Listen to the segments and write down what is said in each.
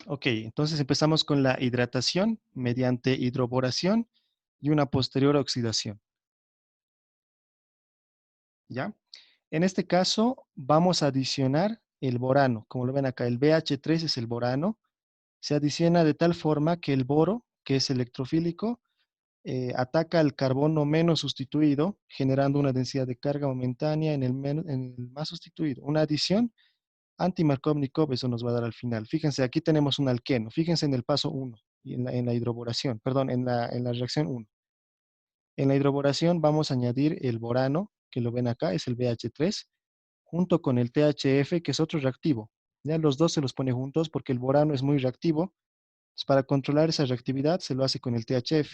Ok, entonces empezamos con la hidratación mediante hidroboración y una posterior oxidación, ¿ya? En este caso vamos a adicionar el borano. Como lo ven acá, el BH3 es el borano. Se adiciona de tal forma que el boro, que es electrofílico, ataca al carbono menos sustituido, generando una densidad de carga momentánea en el más sustituido. Una adición anti-Markovnikov, eso nos va a dar al final. Fíjense, aquí tenemos un alqueno. Fíjense en el paso 1 y en la hidroboración, perdón, en la reacción 1. En la hidroboración vamos a añadir el borano, que lo ven acá, es el BH3, junto con el THF, que es otro reactivo. Ya los dos se los pone juntos porque el borano es muy reactivo. Entonces, para controlar esa reactividad se lo hace con el THF.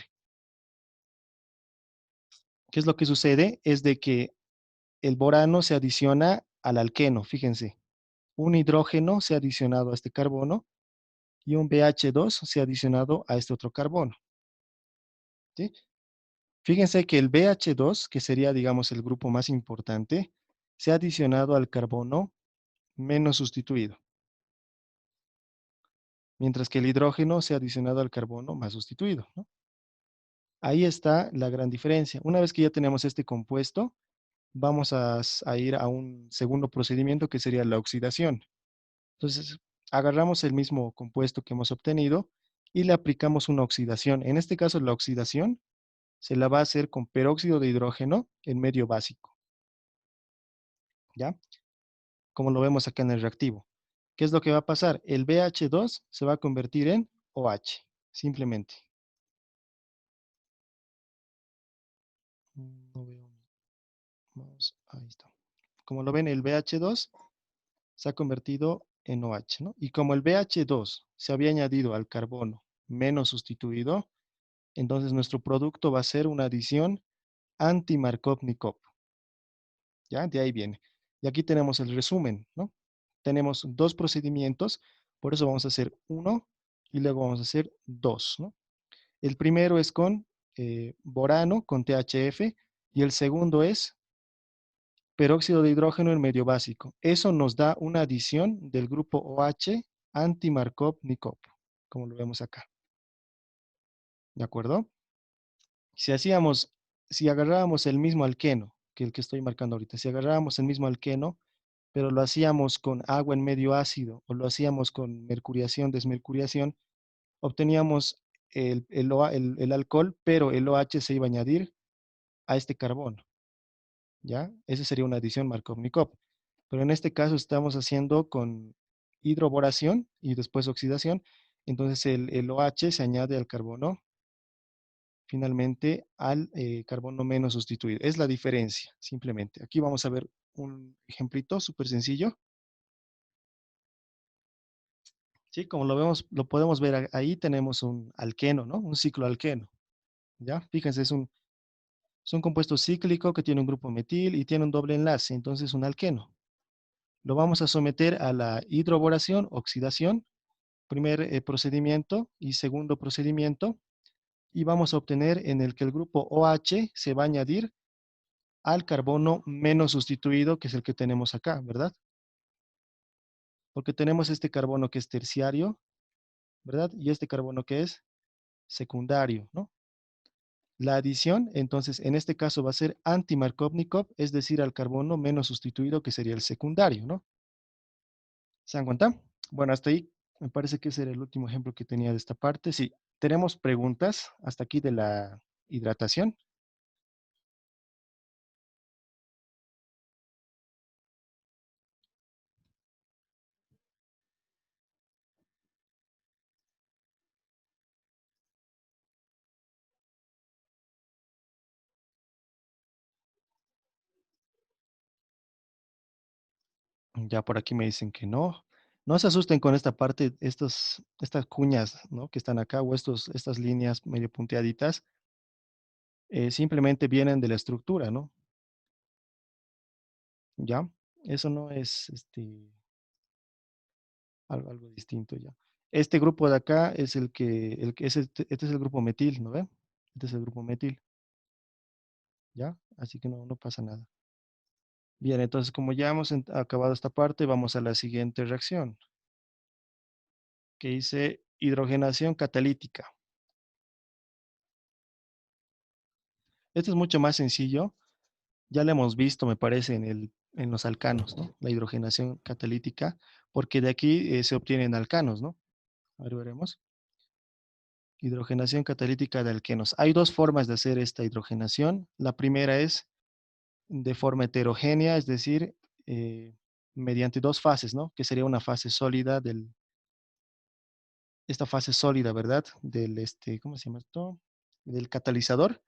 ¿Qué es lo que sucede? Es de que el borano se adiciona al alqueno, fíjense. Un hidrógeno se ha adicionado a este carbono y un BH2 se ha adicionado a este otro carbono, ¿sí? Fíjense que el BH2, que sería, digamos, el grupo más importante, se ha adicionado al carbono menos sustituido, mientras que el hidrógeno se ha adicionado al carbono más sustituido, ¿no? Ahí está la gran diferencia. Una vez que ya tenemos este compuesto, vamos a ir a un segundo procedimiento que sería la oxidación. Entonces, agarramos el mismo compuesto que hemos obtenido y le aplicamos una oxidación. En este caso, la oxidación se la va a hacer con peróxido de hidrógeno en medio básico, ¿ya? Como lo vemos acá en el reactivo. ¿Qué es lo que va a pasar? El BH2 se va a convertir en OH, simplemente. No veo más. Ahí está. Como lo ven, el BH2 se ha convertido en OH, ¿no? Y como el BH2 se había añadido al carbono menos sustituido, entonces nuestro producto va a ser una adición anti-Markovnikov. ¿Ya? De ahí viene. Y aquí tenemos el resumen, ¿no? Tenemos dos procedimientos, por eso vamos a hacer uno y luego vamos a hacer dos, ¿no? El primero es con borano, con THF, y el segundo es peróxido de hidrógeno en medio básico. Eso nos da una adición del grupo OH anti-Markovnikov, como lo vemos acá. ¿De acuerdo? Si hacíamos, si agarrábamos el mismo alqueno, que el que estoy marcando ahorita, si agarrábamos el mismo alqueno, pero lo hacíamos con agua en medio ácido o lo hacíamos con mercuriación, desmercuriación, obteníamos el alcohol, pero el OH se iba a añadir a este carbono, ¿ya? Esa sería una adición Markovnikov. Pero en este caso estamos haciendo con hidroboración y después oxidación, entonces el OH se añade al carbono, finalmente al carbono menos sustituido. Es la diferencia, simplemente. Aquí vamos a ver un ejemplito súper sencillo. Sí, como lo vemos, lo podemos ver ahí, tenemos un alqueno, ¿no? Un cicloalqueno, ¿ya? Fíjense, es un compuesto cíclico que tiene un grupo metil y tiene un doble enlace, entonces un alqueno. Lo vamos a someter a la hidroboración, oxidación, primer procedimiento y segundo procedimiento, y vamos a obtener en el que el grupo OH se va a añadir al carbono menos sustituido, que es el que tenemos acá, ¿verdad? Porque tenemos este carbono que es terciario, ¿verdad? Y este carbono que es secundario, ¿no? La adición, entonces, en este caso va a ser anti-Markovnikov, es decir, al carbono menos sustituido, que sería el secundario, ¿no? ¿Se dan cuenta? Bueno, hasta ahí me parece que ese era el último ejemplo que tenía de esta parte. Sí, tenemos preguntas hasta aquí de la hidratación. Ya por aquí me dicen que no. No se asusten con esta parte, estas cuñas, ¿no? Que están acá o estas líneas medio punteaditas, simplemente vienen de la estructura, ¿no? ¿Ya? Eso no es algo distinto ya. Este grupo de acá es este es el grupo metil, ¿no ve? Este es el grupo metil, ¿ya? Así que no pasa nada. Bien, entonces como ya hemos acabado esta parte, vamos a la siguiente reacción. que dice hidrogenación catalítica. Esto es mucho más sencillo. Ya lo hemos visto, me parece, en los alcanos, ¿no? La hidrogenación catalítica, porque de aquí se obtienen alcanos, ¿no? A ver, veremos. Hidrogenación catalítica de alquenos. Hay dos formas de hacer esta hidrogenación. La primera es de forma heterogénea, es decir, eh, mediante dos fases, ¿no? Que sería una fase sólida esta fase sólida, ¿verdad? ¿Cómo se llama esto? Del catalizador,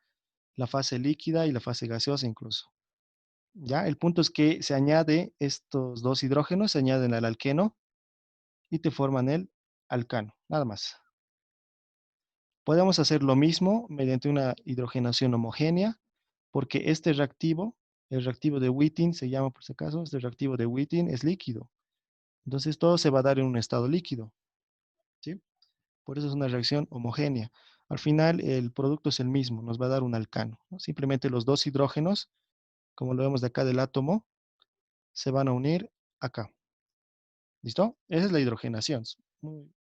la fase líquida y la fase gaseosa incluso. ¿Ya? El punto es que se añade estos dos hidrógenos, se añaden al alqueno y te forman el alcano, nada más. Podemos hacer lo mismo mediante una hidrogenación homogénea, porque este reactivo, el reactivo de Wittig, se llama por si acaso, este reactivo de Wittig es líquido. Entonces todo se va a dar en un estado líquido, ¿sí? Por eso es una reacción homogénea. Al final el producto es el mismo, nos va a dar un alcano, ¿no? Simplemente los dos hidrógenos, como lo vemos de acá del átomo, se van a unir acá. ¿Listo? Esa es la hidrogenación.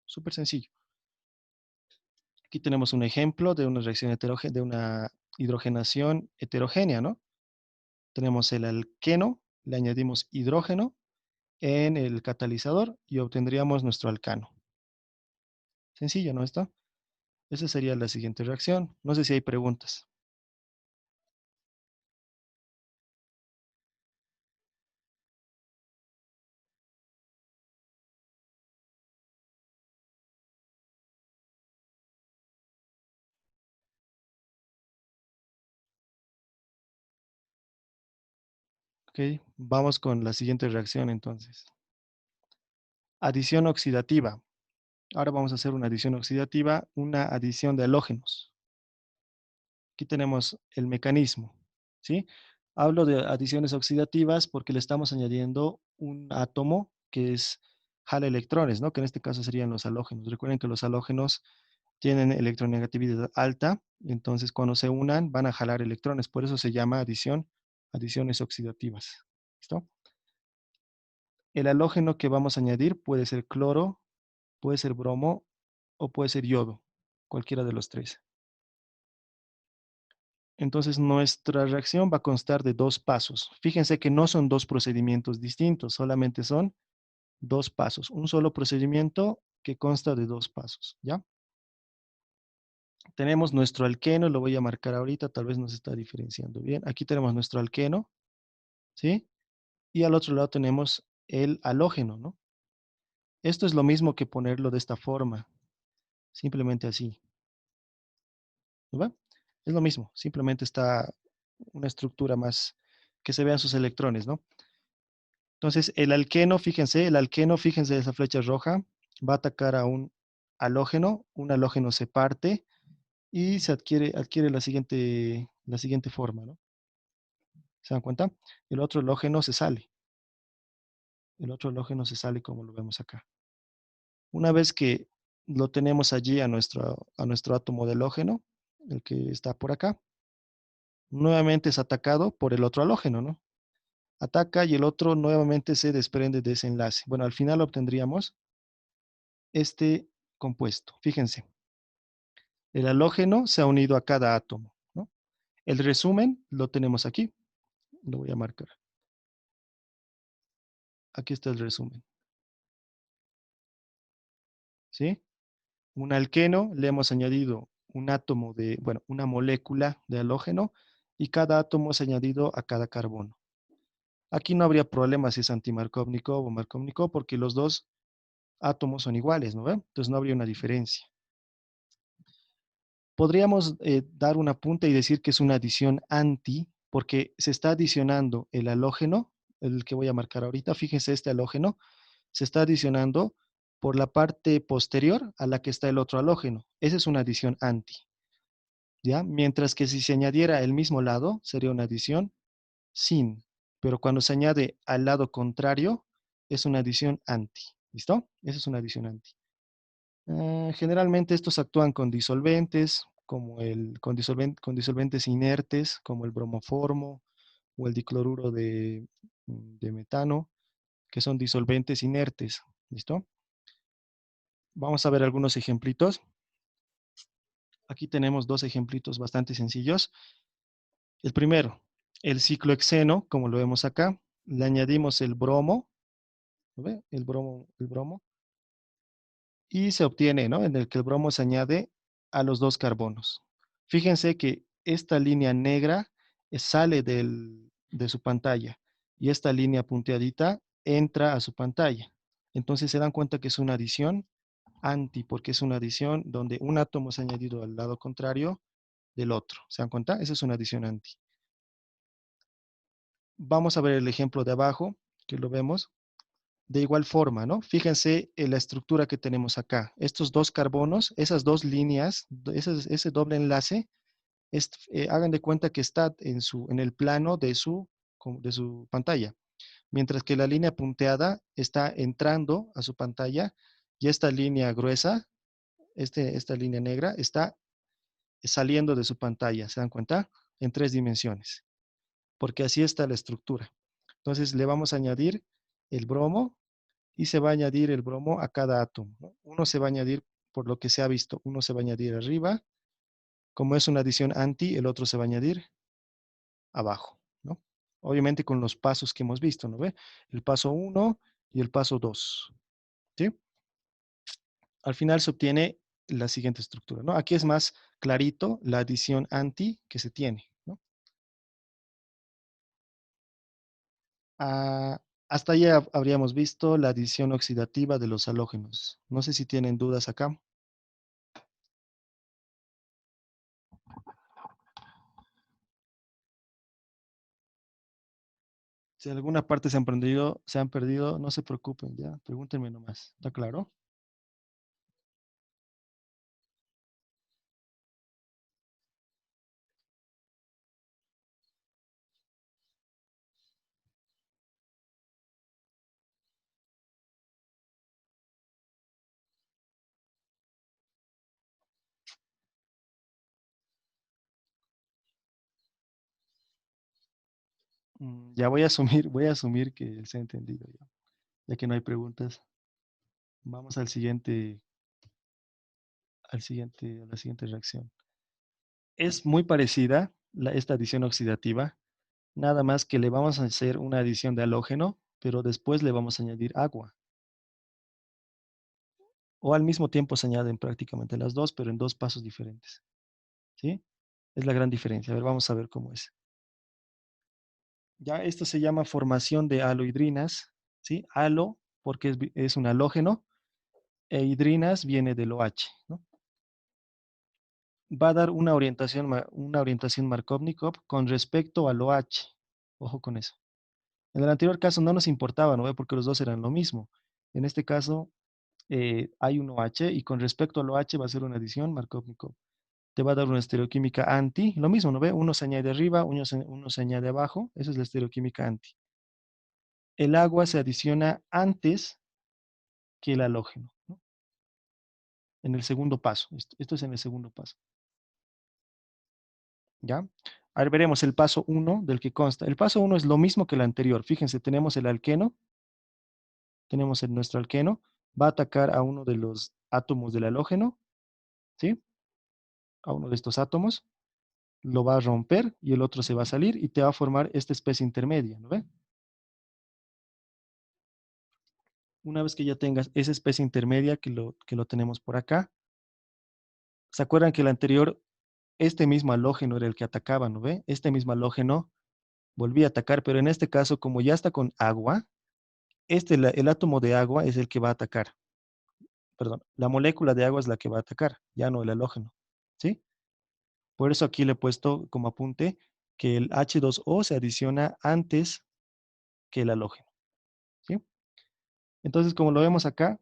Súper sencillo. Aquí tenemos un ejemplo de una reacción heterogénea, de una hidrogenación heterogénea, ¿no? Tenemos el alqueno, le añadimos hidrógeno en el catalizador y obtendríamos nuestro alcano. Sencillo, ¿no está? Esa sería la siguiente reacción. No sé si hay preguntas. Ok, vamos con la siguiente reacción entonces. Adición oxidativa. Ahora vamos a hacer una adición oxidativa, una adición de halógenos. Aquí tenemos el mecanismo, ¿sí? Hablo de adiciones oxidativas porque le estamos añadiendo un átomo que es jala electrones, ¿no? Que en este caso serían los halógenos. Recuerden que los halógenos tienen electronegatividad alta, entonces cuando se unan van a jalar electrones, por eso se llama adiciones oxidativas. ¿Listo? El halógeno que vamos a añadir puede ser cloro, puede ser bromo o puede ser yodo, cualquiera de los tres. Entonces nuestra reacción va a constar de dos pasos. Fíjense que no son dos procedimientos distintos, solamente son dos pasos. Un solo procedimiento que consta de dos pasos, ¿ya? Tenemos nuestro alqueno, lo voy a marcar ahorita, tal vez nos está diferenciando bien. Aquí tenemos nuestro alqueno, ¿sí? Y al otro lado tenemos el halógeno, ¿no? Esto es lo mismo que ponerlo de esta forma, simplemente así, ¿no ve? Es lo mismo, simplemente está una estructura más que se vean sus electrones, ¿no? Entonces, el alqueno, fíjense esa flecha roja, va a atacar a un halógeno se parte y adquiere la siguiente forma, ¿no? ¿Se dan cuenta? El otro halógeno se sale, el otro halógeno se sale como lo vemos acá. Una vez que lo tenemos allí a nuestro átomo de halógeno, el que está por acá, nuevamente es atacado por el otro halógeno, ¿no? Ataca y el otro nuevamente se desprende de ese enlace. Bueno, al final obtendríamos este compuesto. Fíjense, el halógeno se ha unido a cada átomo, ¿no? El resumen lo tenemos aquí. Lo voy a marcar. Aquí está el resumen, ¿sí? Un alqueno le hemos añadido un átomo bueno, una molécula de halógeno y cada átomo es añadido a cada carbono. Aquí no habría problema si es anti-Markovnikov o Markovnikov porque los dos átomos son iguales, ¿no ve? Entonces no habría una diferencia. Podríamos dar una punta y decir que es una adición anti, porque se está adicionando el halógeno, el que voy a marcar ahorita, fíjense este halógeno, se está adicionando por la parte posterior a la que está el otro halógeno. Esa es una adición anti, ¿ya? Mientras que si se añadiera el mismo lado, sería una adición sin, pero cuando se añade al lado contrario, es una adición anti, ¿listo? Esa es una adición anti. Generalmente estos actúan con disolventes, con disolventes inertes, como el bromoformo o el dicloruro de metano, que son disolventes inertes. ¿Listo? Vamos a ver algunos ejemplitos. Aquí tenemos dos ejemplitos bastante sencillos. El primero, el ciclohexeno, como lo vemos acá, le añadimos el bromo, ¿lo ve? El bromo, y se obtiene, ¿no? En el que el bromo se añade a los dos carbonos. Fíjense que esta línea negra sale de su pantalla y esta línea punteadita entra a su pantalla. Entonces se dan cuenta que es una adición anti, porque es una adición donde un átomo es añadido al lado contrario del otro. ¿Se dan cuenta? Esa es una adición anti. Vamos a ver el ejemplo de abajo, que lo vemos. De igual forma, ¿no? Fíjense en la estructura que tenemos acá. Estos dos carbonos, esas dos líneas, ese doble enlace, hagan de cuenta que está en el plano de su pantalla. Mientras que la línea punteada está entrando a su pantalla y esta línea gruesa, esta línea negra, está saliendo de su pantalla. ¿Se dan cuenta? En 3 dimensiones. Porque así está la estructura. Entonces le vamos a añadir el bromo y se va a añadir el bromo a cada átomo, ¿no? Uno se va a añadir, por lo que se ha visto, uno se va a añadir arriba. Como es una adición anti, el otro se va a añadir abajo, ¿no? Obviamente con los pasos que hemos visto, ¿no ve? El paso 1 y el paso 2, ¿sí? Al final se obtiene la siguiente estructura, ¿no? Aquí es más clarito la adición anti que se tiene, ¿no? Ah, hasta ahí habríamos visto la adición oxidativa de los halógenos. No sé si tienen dudas acá. Si en alguna parte se han perdido, no se preocupen, ya, pregúntenme nomás. ¿Está claro? Ya voy a asumir que se ha entendido ya, ya que no hay preguntas. Vamos a la siguiente reacción. Es muy parecida esta adición oxidativa, nada más que le vamos a hacer una adición de halógeno, pero después le vamos a añadir agua. O al mismo tiempo se añaden prácticamente las dos, pero en dos pasos diferentes. ¿Sí? Es la gran diferencia. A ver, vamos a ver cómo es. Ya esto se llama formación de halohidrinas, ¿sí? Halo, porque es un halógeno, e hidrinas viene del OH, ¿no? Va a dar una orientación Markovnikov con respecto al OH. Ojo con eso. En el anterior caso no nos importaba, ¿no? Porque los dos eran lo mismo. En este caso hay un OH y con respecto al OH va a ser una adición Markovnikov. Te va a dar una estereoquímica anti, lo mismo, ¿no ve? Uno se añade arriba, uno se añade abajo, esa es la estereoquímica anti. El agua se adiciona antes que el halógeno, ¿no? En el segundo paso. Esto es en el segundo paso. ¿Ya? Ahora veremos el paso 1 del que consta. El paso 1 es lo mismo que el anterior. Fíjense, tenemos el alqueno, tenemos nuestro alqueno, va a atacar a uno de los átomos del halógeno, ¿sí? A uno de estos átomos, lo va a romper y el otro se va a salir y te va a formar esta especie intermedia, ¿no ve? Una vez que ya tengas esa especie intermedia que lo tenemos por acá, ¿se acuerdan que el anterior, este mismo halógeno era el que atacaba, ¿no ve? Este mismo halógeno volvía a atacar, pero en este caso, como ya está con agua, el átomo de agua es el que va a atacar. Perdón, la molécula de agua es la que va a atacar, ya no el halógeno, ¿sí? Por eso aquí le he puesto como apunte que el H2O se adiciona antes que el halógeno, ¿sí? Entonces, como lo vemos acá,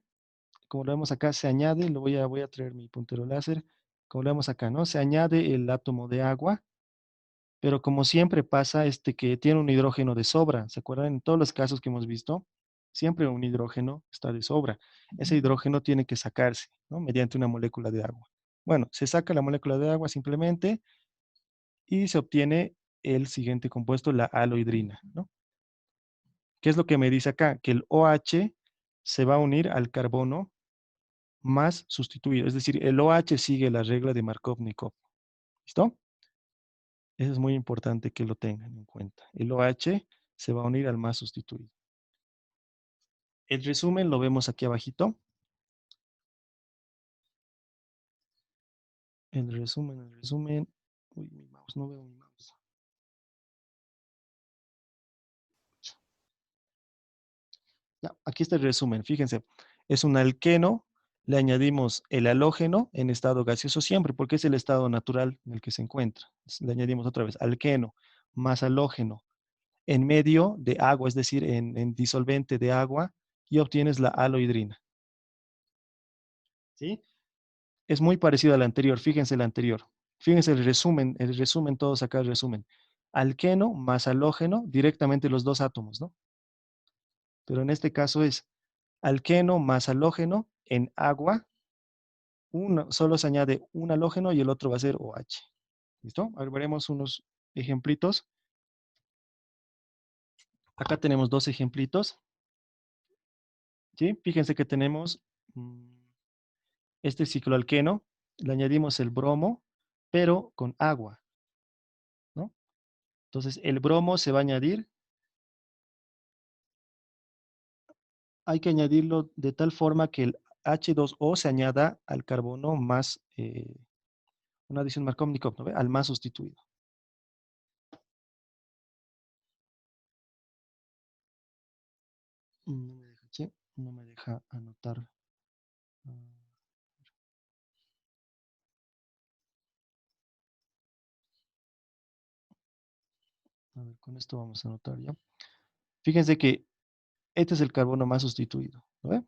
se añade, voy a traer mi puntero láser, como lo vemos acá, ¿no? Se añade el átomo de agua, pero como siempre pasa, que tiene un hidrógeno de sobra, ¿se acuerdan? En todos los casos que hemos visto, siempre un hidrógeno está de sobra. Ese hidrógeno tiene que sacarse, ¿no? Mediante una molécula de agua. Bueno, se saca la molécula de agua simplemente y se obtiene el siguiente compuesto, la halohidrina, ¿no? ¿Qué es lo que me dice acá? Que el OH se va a unir al carbono más sustituido. Es decir, el OH sigue la regla de Markovnikov. ¿Listo? Eso es muy importante que lo tengan en cuenta. El OH se va a unir al más sustituido. El resumen lo vemos aquí abajito. El resumen. Uy, mi mouse, no veo mi mouse. Ya, aquí está el resumen. Fíjense, es un alqueno. Le añadimos el halógeno en estado gaseoso siempre, porque es el estado natural en el que se encuentra. Le añadimos otra vez alqueno más halógeno en medio de agua, es decir, en disolvente de agua, y obtienes la halohidrina. ¿Sí? Es muy parecido al anterior. Fíjense el anterior. Fíjense el resumen, todos acá el resumen. Alqueno más halógeno, directamente los dos átomos, ¿no? Pero en este caso es alqueno más halógeno en agua. Uno, solo se añade un halógeno y el otro va a ser OH. ¿Listo? Ahora veremos unos ejemplitos. Acá tenemos dos ejemplitos. ¿Sí? Fíjense que tenemos este cicloalqueno. Le añadimos el bromo, pero con agua, ¿no? Entonces, el bromo se va a añadir. Hay que añadirlo de tal forma que el H2O se añada al carbono más, una adición Markovnikov, ¿no ve? Al más sustituido. No me deja, che, no me deja anotar. A ver, con esto vamos a anotar ya. Fíjense que este es el carbono más sustituido, ¿no ve?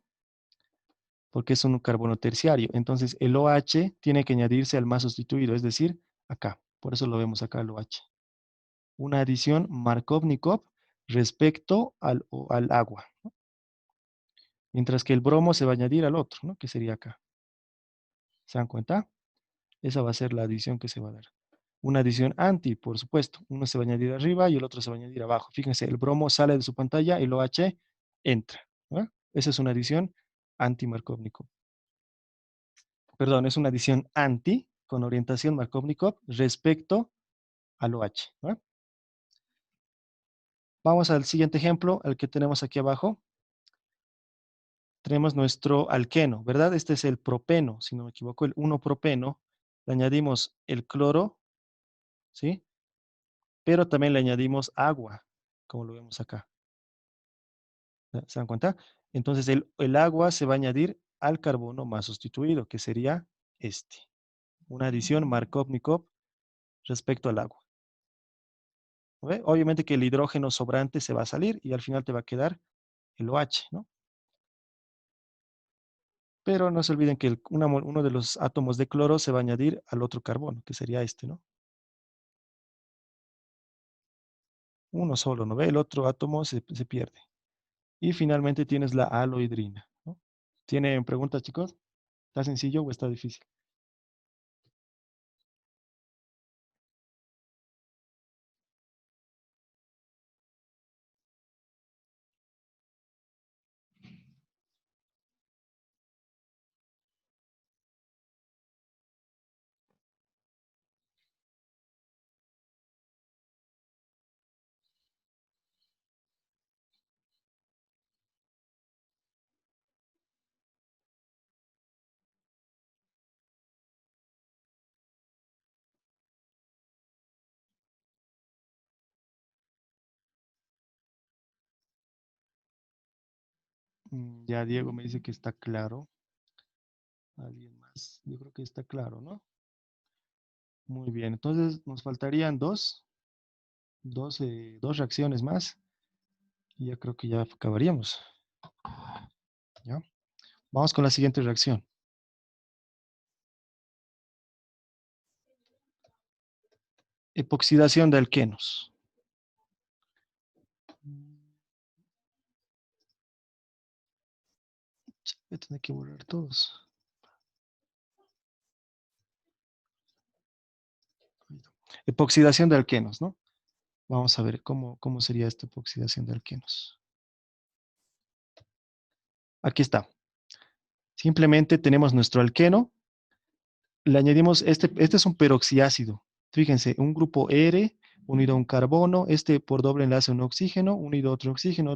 Porque es un carbono terciario. Entonces, el OH tiene que añadirse al más sustituido, es decir, acá. Por eso lo vemos acá, el OH. Una adición Markovnikov respecto al agua, ¿no? Mientras que el bromo se va a añadir al otro, ¿no? Que sería acá. ¿Se dan cuenta? Esa va a ser la adición que se va a dar. Una adición anti, por supuesto. Uno se va a añadir arriba y el otro se va a añadir abajo. Fíjense, el bromo sale de su pantalla y el OH entra, ¿no? Esa es una adición anti-Markovnikov. Perdón, es una adición anti con orientación Markovnikov respecto al OH, ¿no? Vamos al siguiente ejemplo, el que tenemos aquí abajo. Tenemos nuestro alqueno, ¿verdad? Este es el propeno, si no me equivoco, el 1-propeno. Le añadimos el cloro, ¿sí? Pero también le añadimos agua, como lo vemos acá. ¿Se dan cuenta? Entonces el agua se va a añadir al carbono más sustituido, que sería este. Una adición Markovnikov respecto al agua. ¿Ve? Obviamente que el hidrógeno sobrante se va a salir y al final te va a quedar el OH, ¿no? Pero no se olviden que uno de los átomos de cloro se va a añadir al otro carbono, que sería este, ¿no? Uno solo, ¿no ve? El otro átomo se pierde. Y finalmente tienes la halohidrina, ¿no? ¿Tienen preguntas, chicos? ¿Está sencillo o está difícil? Ya Diego me dice que está claro. ¿Alguien más? Yo creo que está claro, ¿no? Muy bien. Entonces nos faltarían dos reacciones más. Y ya creo que ya acabaríamos. ¿Ya? Vamos con la siguiente reacción. Epoxidación de alquenos. Voy a tener que borrar todos. Epoxidación de alquenos, ¿no? Vamos a ver cómo sería esta epoxidación de alquenos. Aquí está. Simplemente tenemos nuestro alqueno, le añadimos, este es un peroxiácido. Fíjense, un grupo R unido a un carbono, este por doble enlace un oxígeno, unido a otro oxígeno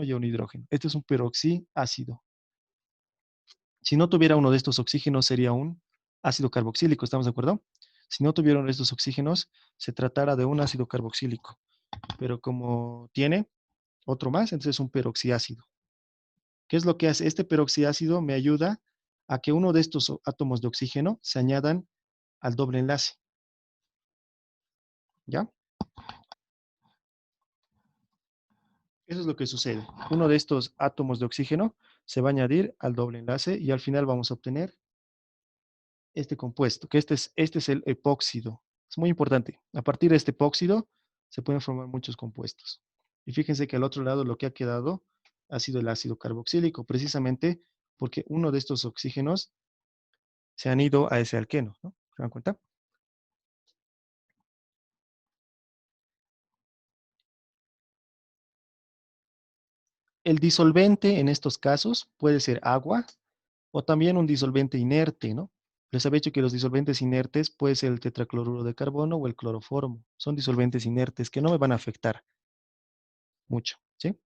y a un hidrógeno. Este es un peroxiácido. Si no tuviera uno de estos oxígenos, sería un ácido carboxílico, ¿estamos de acuerdo? Si no tuviera uno de estos oxígenos, se tratara de un ácido carboxílico. Pero como tiene otro más, entonces es un peroxiácido. ¿Qué es lo que hace? Este peroxiácido me ayuda a que uno de estos átomos de oxígeno se añadan al doble enlace. ¿Ya? Eso es lo que sucede. Uno de estos átomos de oxígeno se va a añadir al doble enlace y al final vamos a obtener este compuesto, que este es el epóxido. Es muy importante. A partir de este epóxido se pueden formar muchos compuestos. Y fíjense que al otro lado lo que ha quedado ha sido el ácido carboxílico, precisamente porque uno de estos oxígenos se han ido a ese alqueno, ¿no? ¿Se dan cuenta? El disolvente en estos casos puede ser agua o también un disolvente inerte, ¿no? Les había dicho que los disolventes inertes puede ser el tetracloruro de carbono o el cloroformo. Son disolventes inertes que no me van a afectar mucho, ¿sí?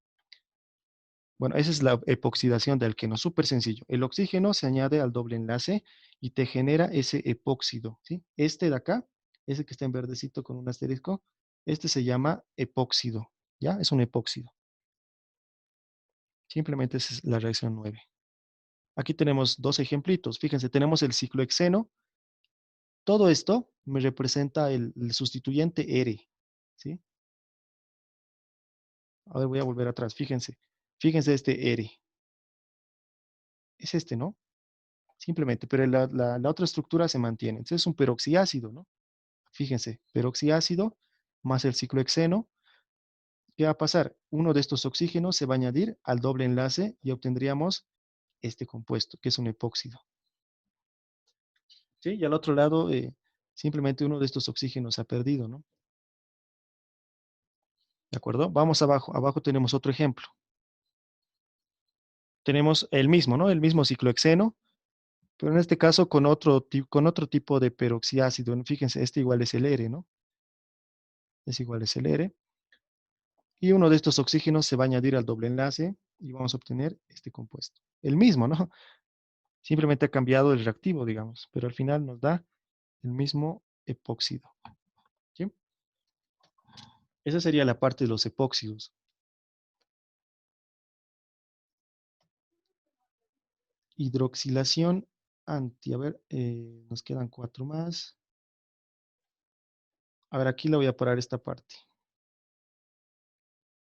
Bueno, esa es la epoxidación de alqueno, súper sencillo. El oxígeno se añade al doble enlace y te genera ese epóxido, ¿sí? Este de acá, ese que está en verdecito con un asterisco, este se llama epóxido, ¿ya? Es un epóxido. Simplemente esa es la reacción 9. Aquí tenemos dos ejemplitos. Fíjense, tenemos el ciclohexeno. Todo esto me representa el sustituyente R, ¿sí? A ver, voy a volver atrás. Fíjense. Fíjense este R. Es este, ¿no? Simplemente, pero la otra estructura se mantiene. Entonces es un peroxiácido, ¿no? Fíjense, peroxiácido más el ciclohexeno. ¿Qué va a pasar? Uno de estos oxígenos se va a añadir al doble enlace y obtendríamos este compuesto, que es un epóxido. ¿Sí? Y al otro lado, simplemente uno de estos oxígenos ha perdido, ¿no? ¿De acuerdo? Vamos abajo. Abajo tenemos otro ejemplo. Tenemos el mismo, ¿no? El mismo ciclohexeno, pero en este caso con otro tipo de peroxiácido. Fíjense, este igual es el R, ¿no? Es igual es el R. Y uno de estos oxígenos se va a añadir al doble enlace y vamos a obtener este compuesto. El mismo, ¿no? Simplemente ha cambiado el reactivo, digamos, pero al final nos da el mismo epóxido. ¿Sí? Esa sería la parte de los epóxidos. Hidroxilación anti. A ver, nos quedan 4 más. A ver, aquí le voy a parar esta parte.